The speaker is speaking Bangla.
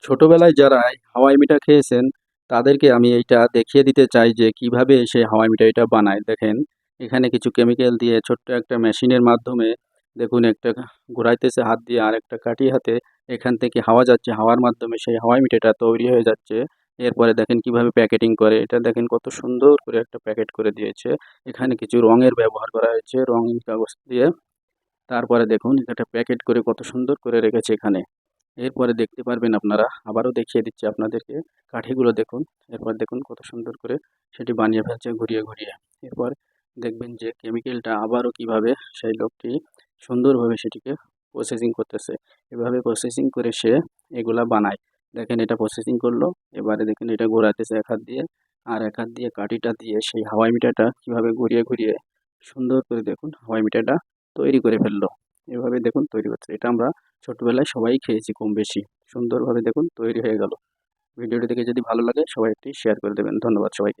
ছোটবেলায় যারা হাওয়াই মিঠাই খেয়েছেন, তাদেরকে আমি এইটা দেখিয়ে দিতে চাই যে কিভাবে সেই হাওয়াই মিঠাইটা বানায়। দেখেন, এখানে কিছু কেমিক্যাল দিয়ে ছোট্ট একটা মেশিনের মাধ্যমে দেখুন একটা ঘুরাইতেছে হাত দিয়ে আর একটা কাঠি হাতে এখান থেকে হাওয়া যাচ্ছে। হাওয়ার মাধ্যমে সেই হাওয়াই মিঠাইটা তৈরি হয়ে যাচ্ছে। এরপরে দেখেন কিভাবে প্যাকেটিং করে। এটা দেখেন কত সুন্দর করে একটা প্যাকেট করে দিয়েছে। এখানে কিছু রঙের ব্যবহার করা হয়েছে, রঙিন কাগজ দিয়ে। তারপরে দেখুন এটা প্যাকেট করে কত সুন্দর করে রেখেছে এখানে। এরপরে দেখতে পারবেন আপনারা, আবারও দেখিয়ে দিচ্ছি আপনাদেরকে, কাঠিগুলো দেখুন। এরপর দেখুন কত সুন্দর করে সেটি বানিয়ে ফেলছে ঘুরিয়ে, ঘুরিয়ে। এরপর দেখবেন যে কেমিক্যালটা আবারও কিভাবে সেই লোকটি সুন্দরভাবে সেটিকে প্রসেসিং করতেছে। এভাবে প্রসেসিং করে সে এগুলা বানায়। দেখেন এটা প্রসেসিং করলো। এবারে দেখেন এটা ঘোরাতেছে এক হাত দিয়ে। আর এক হাত দিয়ে কাঠিটা দিয়ে সেই হাওয়াই মিঠাইটা কিভাবে ঘুরিয়ে, ঘুরিয়ে সুন্দর করে দেখুন হাওয়াই মিঠাইটা তৈরি করে ফেললো। এভাবে দেখুন তৈরি হচ্ছে। এটা আমরা ছোটবেলায় সবাই খেয়েছি কম বেশি। সুন্দরভাবে দেখুন তৈরি হয়ে গেল। ভিডিওটি দেখে যদি ভালো লাগে সবাই একটি শেয়ার করে দেবেন। ধন্যবাদ সবাইকে।